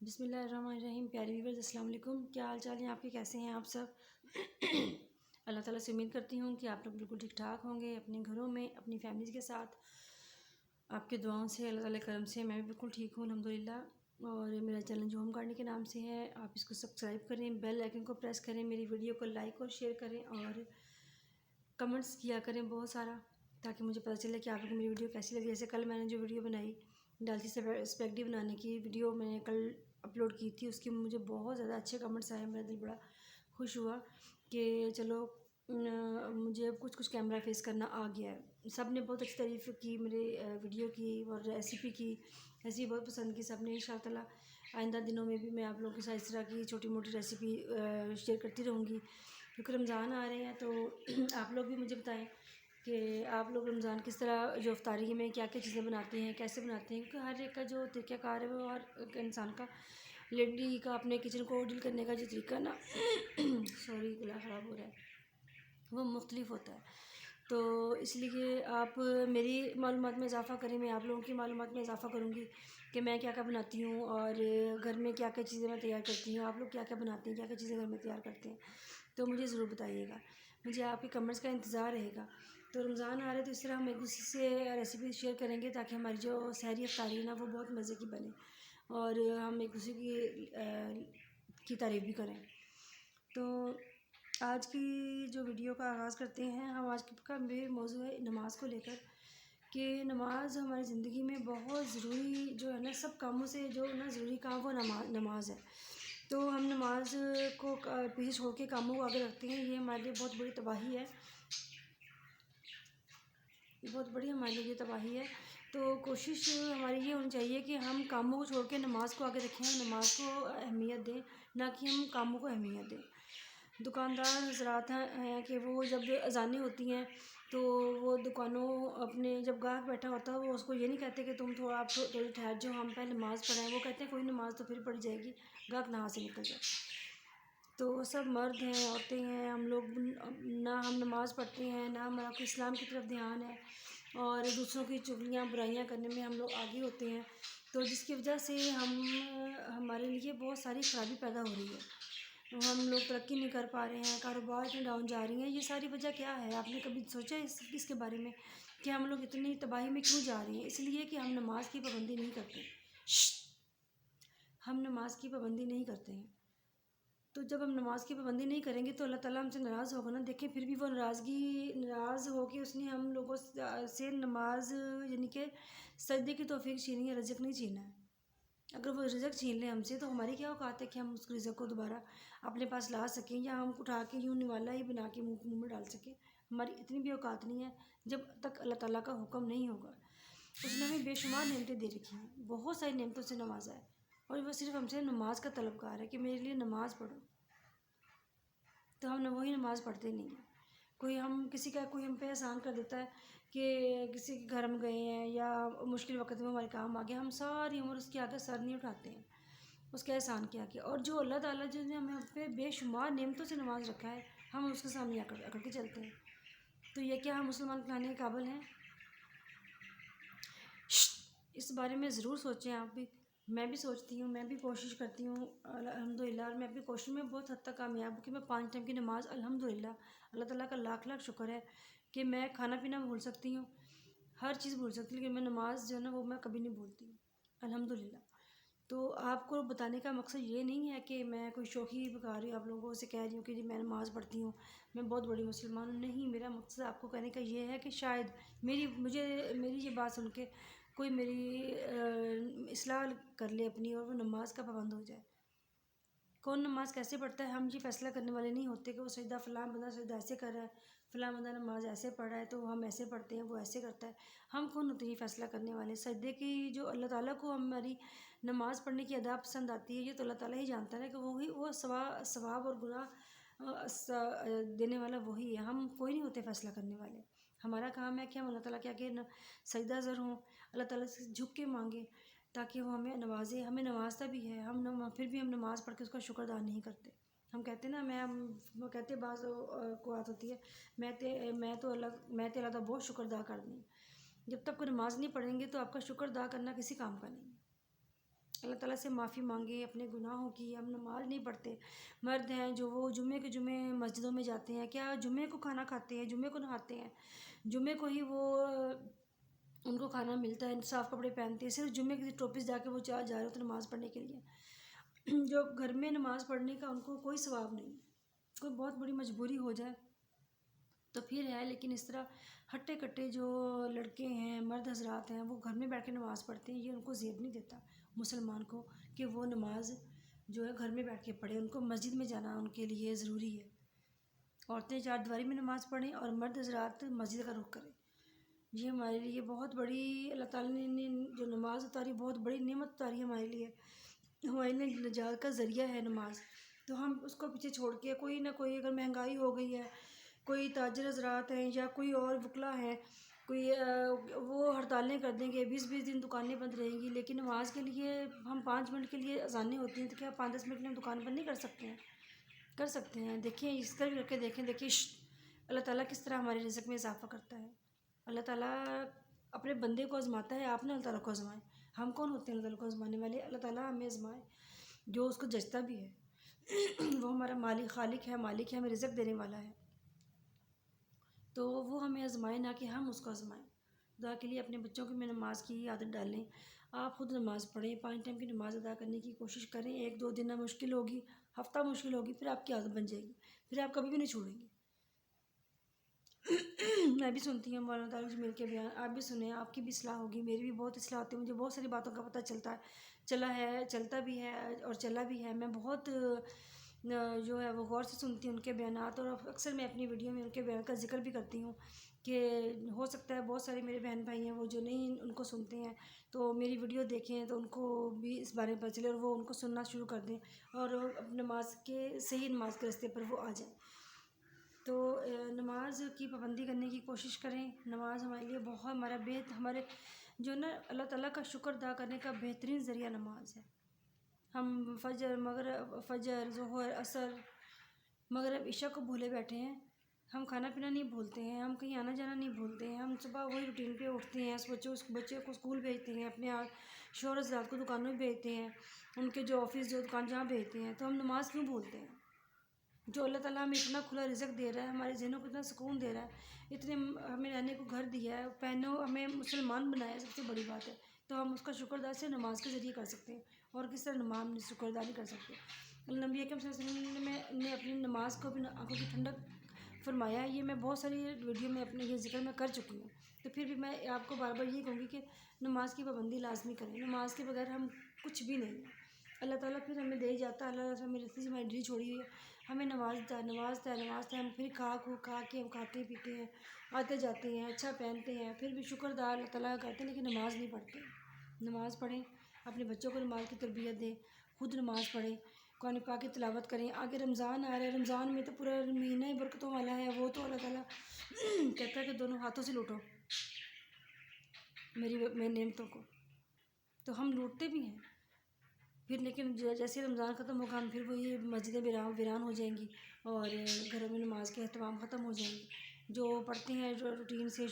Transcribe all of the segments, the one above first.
بسم اللہ الرحمن الرحیم۔ پیارے ویورز السلام علیکم، کیا حال چال ہیں آپ کے؟ کیسے ہیں آپ سب؟ اللہ تعالیٰ سے امید کرتی ہوں کہ آپ لوگ بالکل ٹھیک ٹھاک ہوں گے، اپنے گھروں میں اپنی فیملیز کے ساتھ۔ آپ کے دعاؤں سے، اللہ تعالیٰ کرم سے میں بھی بالکل ٹھیک ہوں الحمدللہ۔ اور میرا چینل جو ہوم گارڈننگ کے نام سے ہے، آپ اس کو سبسکرائب کریں، بیل آئیکن کو پریس کریں، میری ویڈیو کو لائک اور شیئر کریں اور کمنٹس کیا کریں بہت سارا، تاکہ مجھے پتہ چلے کہ آپ کو میری ویڈیو کیسی لگی۔ جیسے کل میں نے جو ویڈیو بنائی ڈالچی سے اسپیگٹی بنانے کی ویڈیو میں نے کل اپلوڈ کی تھی، اس کی مجھے بہت زیادہ اچھے کمنٹس آئے، میرا دل بڑا خوش ہوا کہ چلو مجھے کچھ کیمرہ فیس کرنا آ گیا ہے۔ سب نے بہت اچھی تعریف کی میرے ویڈیو کی اور ریسیپی کی، ایسی بہت پسند کی سب نے۔ ان شاء اللہ آئندہ دنوں میں بھی میں آپ لوگوں کے ساتھ اس طرح کی چھوٹی موٹی ریسیپی شیئر کرتی رہوں گی، کیونکہ رمضان آ رہے ہیں تو آپ لوگ بھی مجھے بتائیں کہ آپ لوگ رمضان کس طرح جو افطاری میں کیا کیا چیزیں بناتے ہیں، کیسے بناتے ہیں، کیونکہ ہر ایک کا جو طریقہ کار ہے وہ ہر ایک انسان کا، لیڈی کا اپنے کچن کو ڈیل کرنے کا جو طریقہ نا سوری گلا خراب ہو رہا ہے، وہ مختلف ہوتا ہے۔ تو اس لیے آپ میری معلومات میں اضافہ کریں، میں آپ لوگوں کی معلومات میں اضافہ کروں گی کہ میں کیا کیا بناتی ہوں اور گھر میں کیا کیا چیزیں میں تیار کرتی ہوں، آپ لوگ کیا کیا بناتے ہیں، کیا کیا چیزیں گھر میں تیار کرتے ہیں، تو مجھے ضرور بتائیے گا، مجھے آپ کے کمنٹس کا انتظار رہے گا۔ تو رمضان آ رہا ہے تو اس طرح ہم ایک دوسرے سے ریسیپی شیئر کریں گے تاکہ ہماری جو سحری افطاری ہے نا وہ بہت مزے کی بنے اور ہم ایک دوسرے کی تعریف بھی کریں۔ تو آج کی جو ویڈیو کا آغاز کرتے ہیں، ہم آج کا میرے موضوع ہے نماز کو لے کر، کہ نماز ہماری زندگی میں بہت ضروری جو ہے نا، سب کاموں سے جو نا ضروری کام وہ نماز ہے۔ تو ہم نماز کو پیچھے چھوڑ کے کاموں کو آگے رکھتے ہیں، یہ ہمارے لیے بہت بڑی تباہی ہے، بہت بڑی ہمارے لیے تباہی ہے۔ تو کوشش ہماری یہ ہونی چاہیے کہ ہم کاموں کو چھوڑ کے نماز کو آگے رکھیں، نماز کو اہمیت دیں، نہ کہ ہم کاموں کو اہمیت دیں۔ دکاندار حضرات ہیں کہ وہ جب اذانیں ہوتی ہیں تو وہ دکانوں اپنے جب گاہک بیٹھا ہوتا ہے وہ اس کو یہ نہیں کہتے کہ تم آپ تھوڑی ٹھہر جاؤ، ہم پہلے نماز پڑھیں، وہ کہتے ہیں کوئی نماز تو پھر پڑھی جائے گی، گاہک نہا سے نکل جائے۔ تو سب مرد ہیں، عورتیں ہیں، ہم لوگ نہ ہم نماز پڑھتے ہیں، نہ ہمارا کوئی اسلام کی طرف دھیان ہے، اور دوسروں کی چغلیاں برائیاں کرنے میں ہم لوگ آگے ہوتے ہیں، تو جس کی وجہ سے ہمارے لیے بہت ساری خرابی پیدا ہو رہی ہے، ہم لوگ ترقی نہیں کر پا رہے ہیں، کاروبار اتنے ڈاؤن جا رہی ہیں۔ یہ ساری وجہ کیا ہے؟ آپ نے کبھی سوچا اس کے بارے میں کہ ہم لوگ اتنی تباہی میں کیوں جا رہے ہیں؟ اس لیے کہ ہم نماز کی پابندی نہیں کرتے، ہم نماز کی پابندی نہیں کرتے ہیں۔ تو جب ہم نماز کی پابندی نہیں کریں گے تو اللہ تعالیٰ ہم سے ناراض ہوگا نا۔ دیکھیں پھر بھی وہ ناراض ہو کے اس نے ہم لوگوں سے نماز یعنی کہ سجدے کی توفیق چھینی ہے، رزق نہیں چھینا ہے۔ اگر وہ رزق چھین لیں ہم سے تو ہماری کیا اوقات ہے کہ ہم اس رزق کو دوبارہ اپنے پاس لا سکیں، یا ہم اٹھا کے یوں نوالا ہی بنا کے منہ میں ڈال سکیں؟ ہماری اتنی بھی اوقات نہیں ہے جب تک اللہ تعالیٰ کا حکم نہیں ہوگا۔ اس نے ہمیں بے شمار نعمتیں دے رکھی ہیں، بہت ساری نعمتوں سے نوازا ہے، اور وہ صرف ہم سے نماز کا طلبگار ہے کہ میرے لیے نماز پڑھو، تو ہم وہی نماز پڑھتے نہیں ہیں۔ کوئی ہم پہ احسان کر دیتا ہے کہ کسی کے گھر ہم گئے ہیں یا مشکل وقت میں ہمارے کام آ گیا، ہم ساری عمر اس کے آگے سر نہیں اٹھاتے ہیں، اس کے احسان کے آگے۔ اور جو اللہ تعالیٰ جس نے ہمیں پہ بے شمار نعمتوں سے نواز رکھا ہے، ہم اس کے سامنے اکڑ کے چلتے ہیں، تو یہ کیا ہم مسلمان کہلانے کے قابل ہیں؟ اس بارے میں ضرور سوچیں آپ بھی، میں بھی سوچتی ہوں، میں بھی کوشش کرتی ہوں الحمدللہ، اور میں اپنی کوشش میں بہت حد تک کامیاب ہوں کہ میں 5 ٹائم کی نماز الحمدللہ، اللہ تعالیٰ کا لاکھ لاکھ شکر ہے کہ میں کھانا پینا بھول سکتی ہوں، ہر چیز بھول سکتی ہوں، لیکن میں نماز جو ہے نا وہ میں کبھی نہیں بھولتی ہوں الحمدللہ۔ تو آپ کو بتانے کا مقصد یہ نہیں ہے کہ میں کوئی شوخی بکا رہی ہوں، آپ لوگوں سے کہہ رہی ہوں کہ جی میں نماز پڑھتی ہوں، میں بہت بڑی مسلمان ہوں، نہیں، میرا مقصد آپ کو کہنے کا یہ ہے کہ شاید میری یہ بات سن کے کوئی میری اصلاح کر لے اپنی، اور وہ نماز کا پابند ہو جائے۔ کون نماز کیسے پڑھتا ہے ہم یہ فیصلہ کرنے والے نہیں ہوتے کہ وہ سجدہ فلاں بندہ سجدہ ایسے کر رہا ہے، فلاں بندہ نماز ایسے پڑھ رہا ہے تو ہم ایسے پڑھتے ہیں، وہ ایسے کرتا ہے۔ ہم کون ہوتے ہیں یہ فیصلہ کرنے والے؟ سجدے کی جو اللہ تعالیٰ کو ہماری نماز پڑھنے کی ادا پسند آتی ہے، یہ تو اللہ تعالیٰ ہی جانتا ہے کہ وہ ثواب اور گناہ دینے والا وہی ہے، ہم کوئی نہیں ہوتے فیصلہ کرنے والے۔ ہمارا کام ہے کہ ہم اللہ تعالیٰ کے آگے سجدہ زر ہوں، اللہ تعالیٰ سے جھک کے مانگیں تاکہ وہ ہمیں نوازے، ہمیں نوازتا بھی ہے، پھر بھی ہم نماز پڑھ کے اس کا شکر ادا نہیں کرتے۔ ہم کہتے ہیں نا، وہ کہتے بعض کو بات ہوتی ہے، میں تو اللہ کا بہت شکر ادا کر دیں۔ جب تک کوئی نماز نہیں پڑھیں گے تو آپ کا شکر ادا کرنا کسی کام کا نہیں ہے۔ اللہ تعالیٰ سے معافی مانگیں اپنے گناہوں کی. ہم نماز نہیں پڑھتے. مرد ہیں جو وہ جمعے کے جمعے مسجدوں میں جاتے ہیں, کیا جمعے کو کھانا کھاتے ہیں, جمعے کو نہاتے ہیں, جمعے کو ہی وہ ان کو کھانا ملتا ہے, صاف کپڑے پہنتے ہیں, صرف جمعے کی ٹوپی جا کے وہ جا رہے ہوتے ہیں نماز پڑھنے کے لیے. جو گھر میں نماز پڑھنے کا ان کو کوئی ثواب نہیں, کوئی بہت بڑی مجبوری ہو جائے تو پھر ہے, لیکن اس طرح ہٹے کٹے جو لڑکے ہیں, مرد حضرات ہیں, وہ گھر میں بیٹھ کے نماز پڑھتے ہیں. یہ ان کو زیب نہیں دیتا مسلمان کو کہ وہ نماز جو ہے گھر میں بیٹھ کے پڑھے. ان کو مسجد میں جانا ان کے لیے ضروری ہے. عورتیں چار دیواری میں نماز پڑھیں اور مرد حضرات مسجد کا رخ کریں. یہ ہمارے لیے بہت بڑی اللہ تعالیٰ نے جو نماز اتاری, بہت بڑی نعمت اتاری ہمارے لیے. ہمارے لیے نجات کا ذریعہ ہے نماز. تو ہم اس کو پیچھے چھوڑ کے کوئی نہ کوئی, اگر مہنگائی ہو گئی ہے, کوئی تاجر حضرات ہیں یا کوئی اور وکلا ہیں, کوئی وہ ہڑتالیں کر دیں گے, 20 دن دکانیں بند رہیں گی, لیکن نماز کے لیے ہم 5 منٹ کے لیے اذانیں ہوتی ہیں, تو کیا 5-10 منٹ کے لیے ہم دکان بند نہیں کر سکتے ہیں؟ کر سکتے ہیں. دیکھیں اس طرح بھی رکھ کے دیکھیں اللہ تعالیٰ کس طرح ہمارے رزق میں اضافہ کرتا ہے. اللہ تعالیٰ اپنے بندے کو آزماتا ہے. آپ نے اللہ تعالیٰ کو آزمائیں. ہم کون ہوتے ہیں اللہ تعالیٰ کو آزمانے والے؟ اللہ تعالیٰ ہمیں آزمائے جو اس کو جچتا بھی ہے. وہ ہمارا مالک خالق ہے, مالک ہے, ہمیں رزق دینے والا ہے. تو وہ ہمیں آزمائے, نہ کہ ہم اس کو آزمائیں. دعا کے لیے اپنے بچوں کو میں نماز کی عادت ڈالیں. آپ خود نماز پڑھیں, 5 ٹائم کی نماز ادا کرنے کی کوشش کریں. 1-2 دن مشکل ہوگی, ہفتہ مشکل ہوگی, پھر آپ کی عادت بن جائے گی, پھر آپ کبھی بھی نہیں چھوڑیں گے. میں بھی سنتی ہوں مولانا طارق جمیل کے بیان, آپ بھی سنیں, آپ کی بھی اصلاح ہوگی, میری بھی بہت اصلاح ہوتی ہے. مجھے بہت ساری باتوں کا پتہ چلتا بھی ہے اور چلا بھی ہے. میں بہت جو ہے وہ غور سے سنتی ہوں ان کے بیانات, اور اکثر میں اپنی ویڈیو میں ان کے بیان کا ذکر بھی کرتی ہوں کہ ہو سکتا ہے بہت سارے میرے بہن بھائی ہیں وہ جو نہیں ان کو سنتے ہیں, تو میری ویڈیو دیکھیں تو ان کو بھی اس بارے میں پتہ چلے اور وہ ان کو سننا شروع کر دیں اور نماز کے صحیح نماز کے راستے پر وہ آ جائیں. تو نماز کی پابندی کرنے کی کوشش کریں. نماز ہمارے لیے بہت ہمارے جو نا اللہ تعالیٰ کا شکر ادا کرنے کا بہترین ذریعہ نماز ہے. ہم فجر ظہر عصر مغرب عشاء کو بھولے بیٹھے ہیں. ہم کھانا پینا نہیں بھولتے ہیں, ہم کہیں آنا جانا نہیں بھولتے ہیں. ہم صبح وہی روٹین پہ اٹھتے ہیں, بچے کو اسکول بھیجتے ہیں, اپنے شوہر حضرات کو دکانوں میں بھیجتے ہیں, ان کے جو آفس جو دکان جہاں بھیجتے ہیں. تو ہم نماز کیوں بھولتے ہیں؟ جو اللہ تعالیٰ ہمیں اتنا کھلا رزق دے رہا ہے, ہمارے ذہنوں کو اتنا سکون دے رہا ہے, اتنے ہمیں رہنے کو گھر دیا ہے, ہمیں مسلمان بنایا ہے, سب سے بڑی بات ہے. تو ہم اس کا شکر ادا صرف نماز کے ذریعے کر سکتے ہیں, اور کس طرح نماز شکر ادا نہیں کر سکتے. نبی اکرم صلی اللہ علیہ وسلم نے اپنی نماز کو بھی آنکھوں کی ٹھنڈک فرمایا ہے. یہ میں بہت ساری ویڈیو میں اپنے یہ ذکر میں کر چکی ہوں, تو پھر بھی میں آپ کو بار بار یہی کہوں گی کہ نماز کی پابندی لازمی کریں. نماز کے بغیر ہم کچھ بھی نہیں ہیں. اللہ تعالیٰ پھر ہمیں دے ہی جاتا ہے. اللہ تعالیٰ میری ہماری ڈری چھوڑی ہوئی ہے, ہمیں نماز ہم پھر کھا کے ہم کھاتے پیتے ہیں, آتے جاتے ہیں, اچھا پہنتے ہیں, پھر بھی شکر ادا اللہ تعالیٰ کا کرتے ہیں, لیکن نماز نہیں پڑھتے. نماز پڑھیں, اپنے بچوں کو نماز کی تربیت دیں, خود نماز پڑھیں, قرآن پاک کی تلاوت کریں. آگے رمضان آ رہا ہے, رمضان میں تو پورا مہینہ ہی برکتوں والا ہے. وہ تو اللہ تعالیٰ کہتا ہے کہ دونوں ہاتھوں سے لوٹو میری نعمتوں کو, تو ہم لوٹتے بھی ہیں. پھر لیکن جیسے رمضان ختم ہوگا, ہم پھر وہی مسجدیں ویران ہو جائیں گی اور گھروں میں نماز کے اہتمام ختم ہو جائیں گے. جو پڑھتے ہیں جو روٹین سے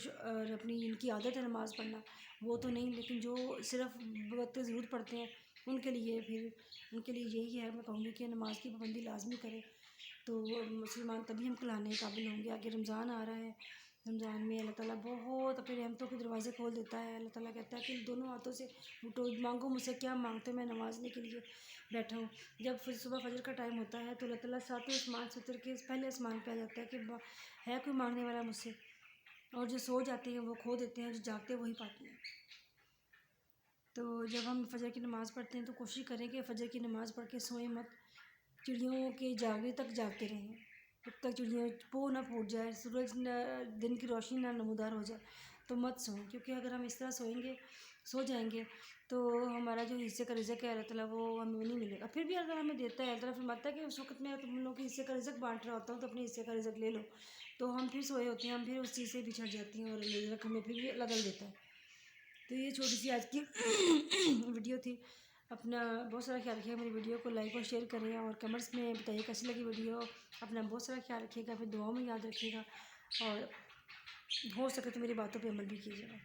اپنی ان کی عادت ہے نماز پڑھنا, وہ تو نہیں, لیکن جو صرف وقت ضرورت پڑھتے ہیں ان کے لیے یہی ہے. میں کہوں گی کہ نماز کی پابندی لازمی کریں, تو مسلمان تبھی ہم کہلانے کے قابل ہوں گے. آگے رمضان آ رہا ہے, رمضان میں اللہ تعالیٰ بہت اپنے رحمتوں کے دروازے کھول دیتا ہے. اللہ تعالیٰ کہتا ہے کہ دونوں ہاتھوں سے اٹھو, مانگو مجھ سے کیا مانگتے ہو, میں نمازنے کے لیے بیٹھا ہوں. جب صبح فجر کا ٹائم ہوتا ہے تو اللہ تعالیٰ 7ویں آسمان سے اتر کے پہلے آسمان پہ آ جاتا ہے کہ ہے کوئی مانگنے والا مجھ سے, اور جو سو جاتے ہیں وہ کھو دیتے ہیں, جو جاگتے ہیں وہی پاتے ہیں. تو جب ہم فجر کی نماز پڑھتے ہیں تو کوشش کریں کہ فجر کی نماز پڑھ کے سوئیں مت. چڑیوں کے جاگنے تک جاگتے رہیں, جب تک چڑیوں پو نہ پھوٹ جائے, سورج دن کی روشنی نہ نمودار ہو جائے تو مت سوئیں. کیونکہ اگر ہم اس طرح سو جائیں گے تو ہمارا جو حصے کا رزق ہے اللہ تعالیٰ وہ ہمیں نہیں ملے گا. پھر بھی اللہ ہمیں دیتا ہے. اللہ تعالیٰ فرماتا ہے کہ اس وقت میں تم لوگوں کے حصے کا رزق بانٹ رہا ہوتا ہوں, تو اپنے حصے کا رزق لے لو. تو ہم پھر سوئے ہوتے ہیں, ہم پھر اس چیز سے بچھڑ جاتی ہیں, اور رزق ہمیں پھر بھی اللہ تعالیٰ دیتا ہے. تو یہ چھوٹی سی آج کی ویڈیو تھی. اپنا بہت سارا خیال رکھیے. میری ویڈیو کو لائک اور شیئر کریں, اور کمنٹس میں بتائیے کیسی لگی ویڈیو. اپنا بہت سارا خیال رکھیے گا, پھر دعاؤں میں یاد رکھیے گا, اور ہو سکے تو میری باتوں پہ عمل بھی کیجیے گا.